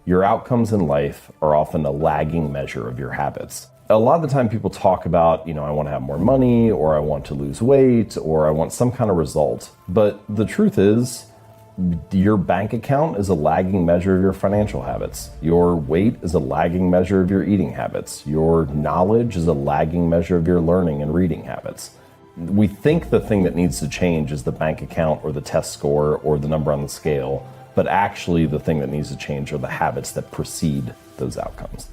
Your outcomes in life are often a lagging measure of your habits. A lot of the time people talk about, I want to have more money, or I want to lose weight, or I want some kind of result. But the truth is, your bank account is a lagging measure of your financial habits. Your weight is a lagging measure of your eating habits. Your knowledge is a lagging measure of your learning and reading habits. We think the thing that needs to change is the bank account or the test score or the number on the scale, but actually the thing that needs to change are the habits that precede those outcomes.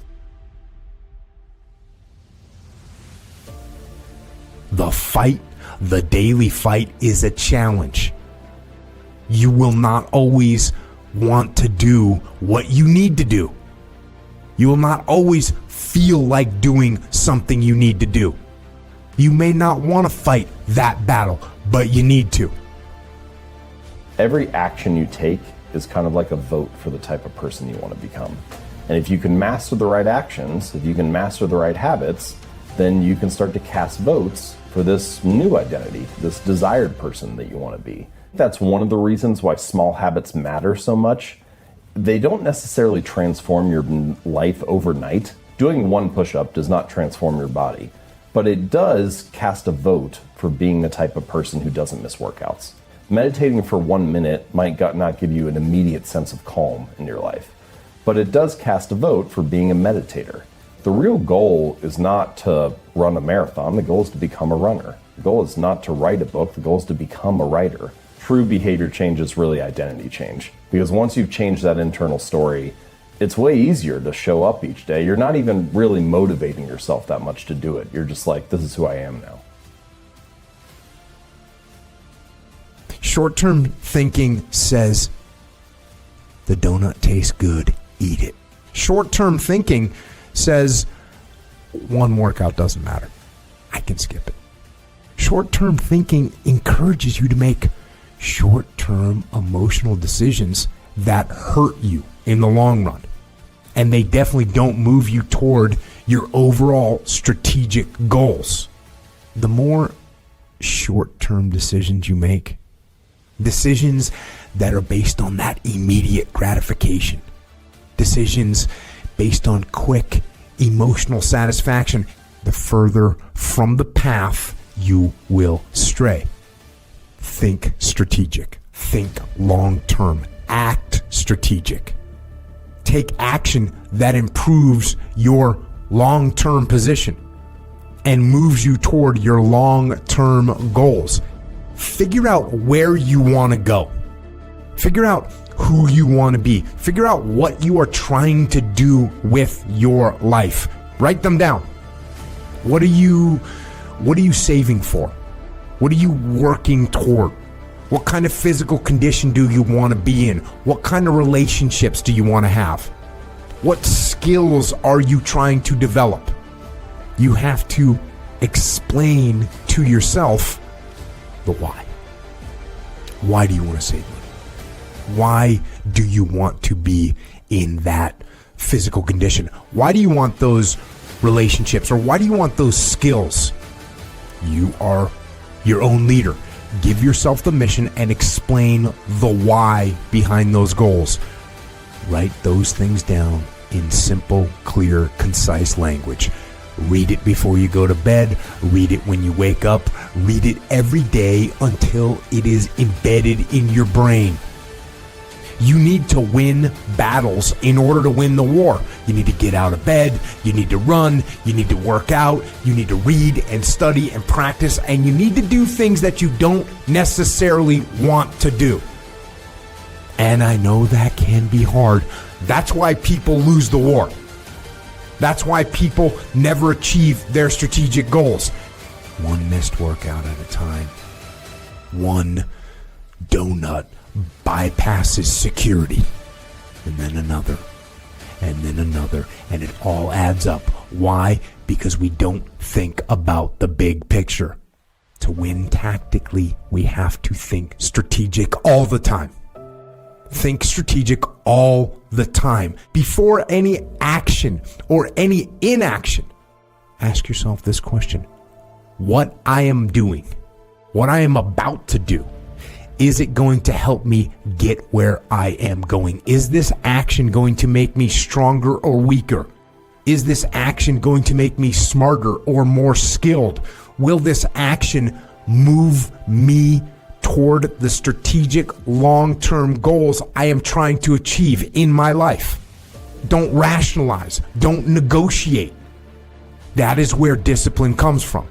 The fight, the daily fight, is a challenge. You will not always want to do what you need to do. You will not always feel like doing something you need to do. You may not want to fight that battle, but you need to. Every action you take is kind of like a vote for the type of person you want to become. And if you can master the right actions, if you can master the right habits, then you can start to cast votes for this new identity, this desired person that you want to be. That's one of the reasons why small habits matter so much. They don't necessarily transform your life overnight. Doing one push-up does not transform your body, but it does cast a vote for being the type of person who doesn't miss workouts. Meditating for 1 minute might not give you an immediate sense of calm in your life, but it does cast a vote for being a meditator. The real goal is not to run a marathon. The goal is to become a runner. The goal is not to write a book. The goal is to become a writer. True behavior change is really identity change, because once you've changed that internal story, it's way easier to show up each day. You're not even really motivating yourself that much to do it. You're just like, this is who I am now. Short-term thinking says, the donut tastes good, eat it. Short-term thinking says, one workout doesn't matter, I can skip it. Short-term thinking encourages you to make short-term emotional decisions that hurt you in the long run. And they definitely don't move you toward your overall strategic goals. The more short-term decisions you make, decisions that are based on that immediate gratification, decisions based on quick emotional satisfaction, the further from the path you will stray. Think strategic. Think long-term. Act strategic. Take action that improves your long-term position and moves you toward your long-term goals. Figure out where you want to go. Figure out who you want to be. Figure out what you are trying to do with your life. Write them down. What are you saving for? What are you working toward? What kind of physical condition do you want to be in? What kind of relationships do you want to have? What skills are you trying to develop? You have to explain to yourself the why. Why do you want to save money? Why do you want to be in that physical condition? Why do you want those relationships, or why do you want those skills? You are your own leader. Give yourself the mission and explain the why behind those goals. Write those things down in simple, clear, concise language. Read it before you go to bed. Read it when you wake up. Read it every day until it is embedded in your brain. You need to win battles in order to win the war. You need to get out of bed. You need to run. You need to work out. You need to read and study and practice. And you need to do things that you don't necessarily want to do. And I know that can be hard. That's why people lose the war. That's why people never achieve their strategic goals. One missed workout at a time. One donut bypasses security, and then another, and then another, and it all adds up. Why? Because we don't think about the big picture. To win tactically, we have to think strategic all the time. Think strategic all the time. Before any action or any inaction, ask yourself this question: what I am doing, what I am about to do, Is it going to help me get where I am going? Is this action going to make me stronger or weaker? Is this action going to make me smarter or more skilled? Will this action move me toward the strategic long-term goals I am trying to achieve in my life? Don't rationalize. Don't negotiate. That is where discipline comes from.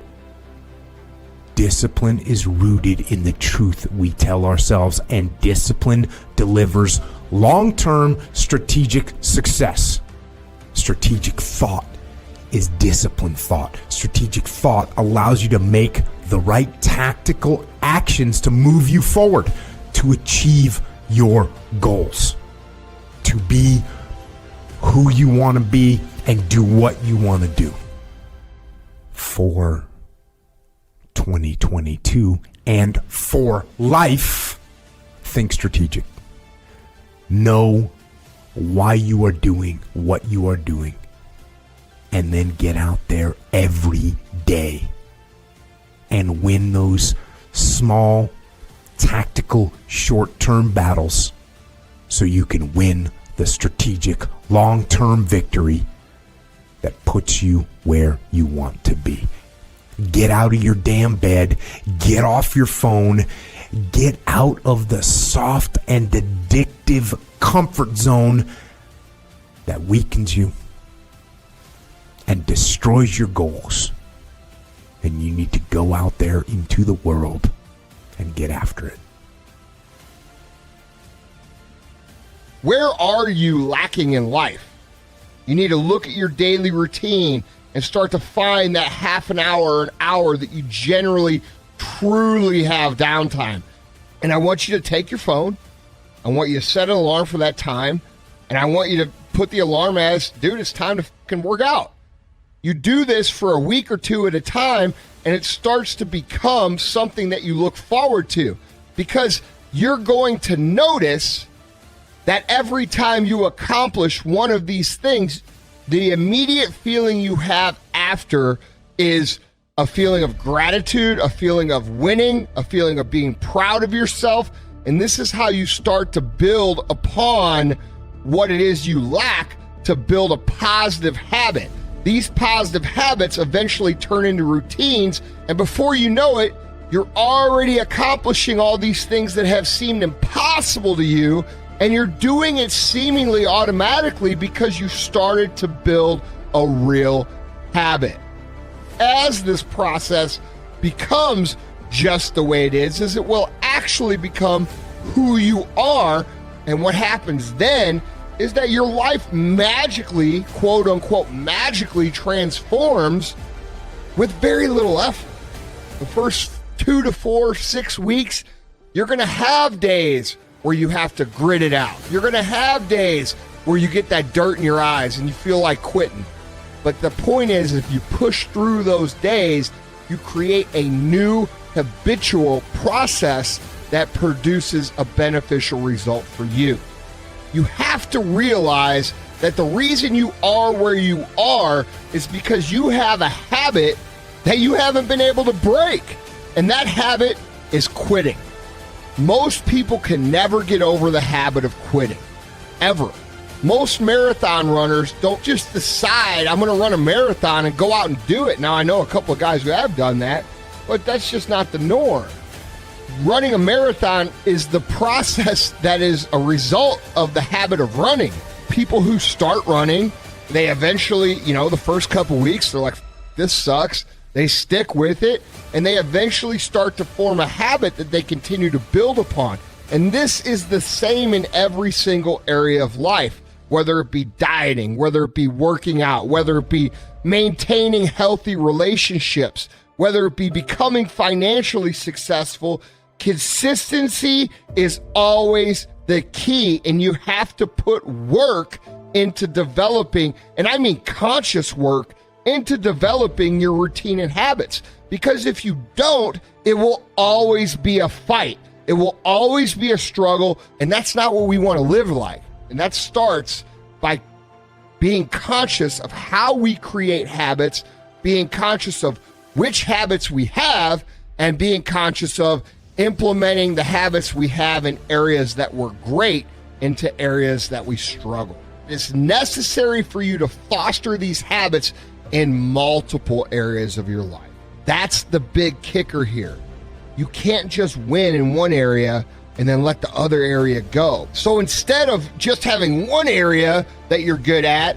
Discipline is rooted in the truth we tell ourselves, and discipline delivers long-term strategic success. Strategic thought is disciplined thought. Strategic thought allows you to make the right tactical actions to move you forward, to achieve your goals, to be who you want to be and do what you want to do. For 2022 and for life, think strategic. Know why you are doing what you are doing, and then get out there every day and win those small, tactical, short-term battles so you can win the strategic, long-term victory that puts you where you want to be. Get out of your damn bed. Get off your phone. Get out of the soft and addictive comfort zone that weakens you and destroys your goals. And you need to go out there into the world and get after it. Where are you lacking in life? You need to look at your daily routine and start to find that half an hour or an hour that you generally, truly have downtime. And I want you to take your phone. I want you to set an alarm for that time. And I want you to put the alarm as, dude, it's time to fucking work out. You do this for a week or two at a time, and it starts to become something that you look forward to, because you're going to notice that every time you accomplish one of these things, the immediate feeling you have after is a feeling of gratitude, a feeling of winning, a feeling of being proud of yourself. And this is how you start to build upon what it is you lack to build a positive habit. These positive habits eventually turn into routines, and before you know it, you're already accomplishing all these things that have seemed impossible to you, and you're doing it seemingly automatically because you started to build a real habit. As this process becomes just the way it is it will actually become who you are, and what happens then is that your life magically, quote unquote, magically transforms with very little effort. The first 2 to 4, 6 weeks, you're going to have days where you have to grit it out. You're going to have days where you get that dirt in your eyes and you feel like quitting. But the point is, if you push through those days, you create a new habitual process that produces a beneficial result for you. You have to realize that the reason you are where you are is because you have a habit that you haven't been able to break. And that habit is quitting. Most people can never get over the habit of quitting, ever. Most marathon runners don't just decide, I'm going to run a marathon and go out and do it. Now, I know a couple of guys who have done that, but that's just not the norm. Running a marathon is the process that is a result of the habit of running. People who start running, they eventually, the first couple weeks, they're like, this sucks. They stick with it, and they eventually start to form a habit that they continue to build upon. And this is the same in every single area of life, whether it be dieting, whether it be working out, whether it be maintaining healthy relationships, whether it be becoming financially successful. Consistency is always the key, and you have to put work into developing, and I mean conscious work, into developing your routine and habits. Because if you don't, it will always be a fight. It will always be a struggle, and that's not what we want to live like. And that starts by being conscious of how we create habits, being conscious of which habits we have, and being conscious of, implementing the habits we have in areas that were great into areas that we struggle. It's necessary for you to foster these habits in multiple areas of your life. That's the big kicker here. You can't just win in one area and then let the other area go. So instead of just having one area that you're good at,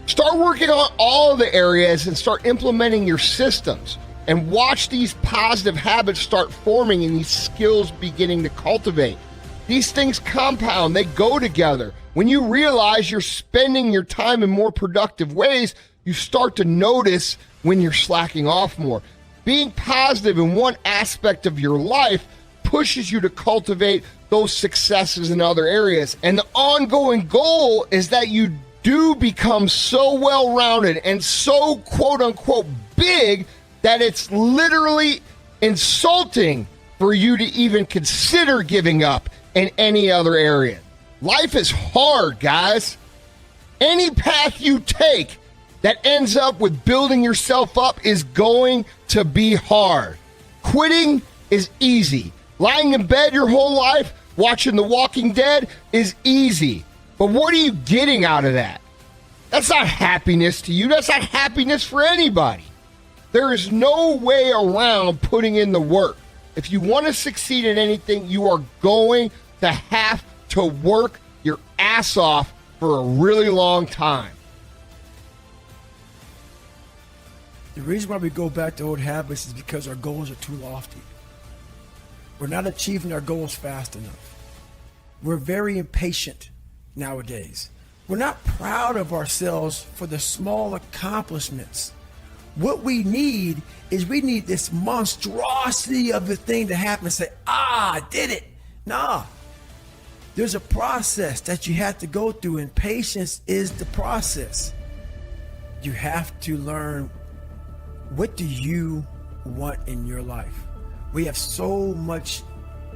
start working on all of the areas and start implementing your systems. And watch these positive habits start forming and these skills beginning to cultivate. These things compound, they go together. When you realize you're spending your time in more productive ways, you start to notice when you're slacking off more. Being positive in one aspect of your life pushes you to cultivate those successes in other areas. And the ongoing goal is that you do become so well-rounded and so quote-unquote big that it's literally insulting for you to even consider giving up in any other area. Life is hard, guys. Any path you take that ends up with building yourself up is going to be hard. Quitting is easy. Lying in bed your whole life, watching The Walking Dead is easy. But what are you getting out of that? That's not happiness to you. That's not happiness for anybody. There is no way around putting in the work. If you want to succeed in anything, you are going to have to work your ass off for a really long time. The reason why we go back to old habits is because our goals are too lofty. We're not achieving our goals fast enough. We're very impatient nowadays. We're not proud of ourselves for the small accomplishments. What we need is we need this monstrosity of the thing to happen and say, I did it. Nah. There's a process that you have to go through, and patience is the process. You have to learn, what do you want in your life? We have so much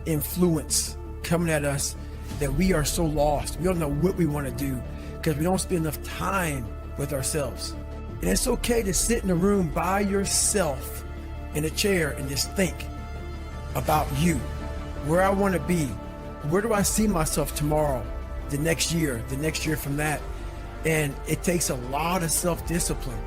influence coming at us that we are so lost. We don't know what we want to do because we don't spend enough time with ourselves. And it's okay to sit in a room by yourself in a chair and just think about you, where I want to be, where do I see myself tomorrow, the next year from that. And it takes a lot of self-discipline.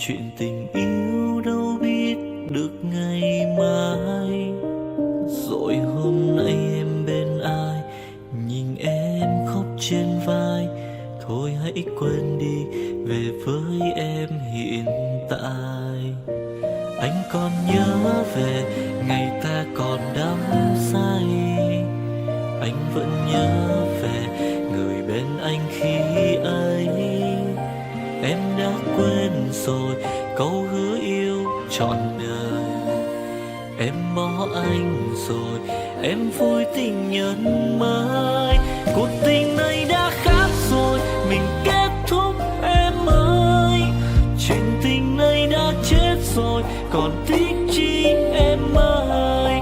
chuyện tình yêu đâu biết được ngày mai. Rồi hôm nay em bên ai, nhìn em khóc trên vai. Thôi hãy quên đi, về với em hiện tại. Anh còn nhớ về ngày ta còn đắm say. Anh vẫn nhớ về người bên anh khi ấy. Em đã quên rồi câu hứa yêu trọn đời. Em bỏ anh rồi, em vui tình nhân mới. Cuộc tình này đã khác rồi, mình kết thúc em ơi. Chuyện tình này đã chết rồi, còn tiếc chi em ơi.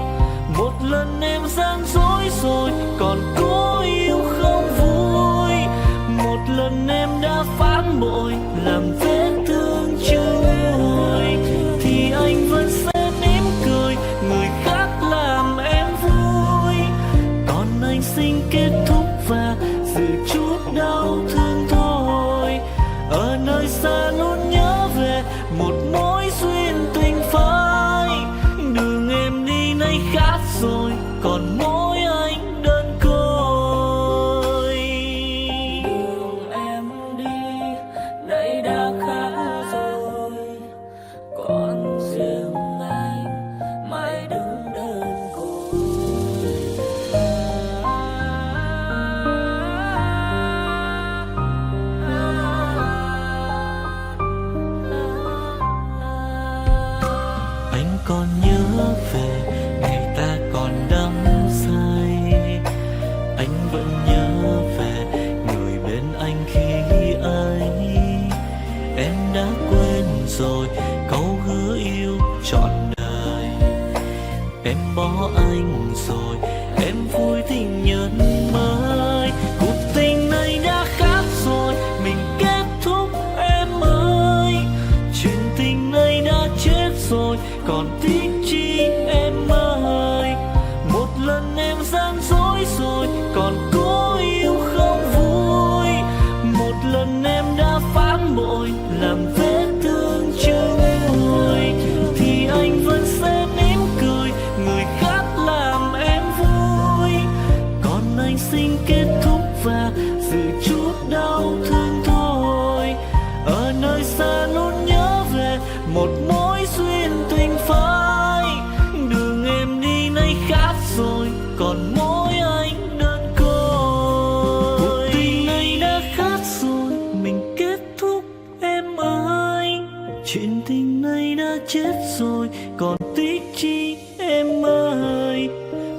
Một lần em gian dối rồi, còn cố yêu không vui. Một lần em đã phản bội, làm vết thương chưa nguôi. Thì anh vẫn sẽ mỉm cười, người khác làm em vui. Còn anh xin kết thúc và giữ chút đau thương thôi. Ở nơi xa luôn nhớ về một mối duyên tình phai. Đường em đi nay khác rồi, còn mỗi anh đơn côi. Đường em đi nay đã khác rồi, còn riêng anh mãi đứng đơn côi. Anh còn nhớ về ngày ta còn đắm say. Anh vẫn nhớ về người bên anh khi ấy. Em đã quên rồi câu hứa yêu trọn đời. Em bỏ anh rồi, em vui tình nhân mới. Cuộc tình này đã khác rồi, mình kết thúc em ơi. Chuyện tình này đã chết rồi, còn tiếc chi em ơi. Một lần em gian dối rồi, còn cố yêu không vui. Một lần em đã phản bội, làm vết thương chưa nguôi. Thì anh vẫn sẽ mỉm cười, người khác làm em vui. Còn anh xin kết thúc và giữ chút đau thương thôi. Ở nơi xa luôn nhớ về một mối duyên tình phai. Đường em đi nay khác rồi, còn mỗi anh đơn côi. Cuộc tình này đã khác rồi, mình kết thúc em ơi. Chuyện tình này đã chết rồi, còn tiếc chi em ơi.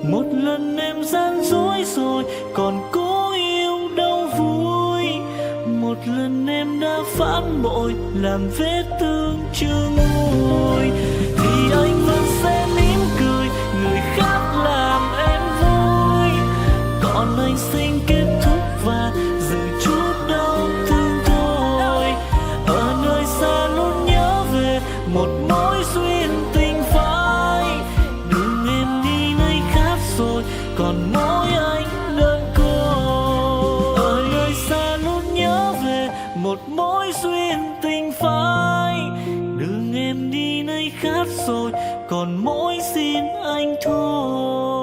Một lần em gian dối rồi, còn cố yêu đâu vui. Một lần em đã phản bội, làm vết thương chưa nguôi. Thì anh vẫn sẽ mỉm cười, người khác làm em vui. Còn anh xin kết thúc và giữ chút đau thương thôi. Ở nơi xa luôn nhớ về một mối duyên tình phai. Đường em đi nay khác rồi, còn mỗi anh đơn côi. Ở nơi xa luôn nhớ về một mối duyên tình phai. Đường em đi nay khác rồi, còn mỗi xin anh thôi.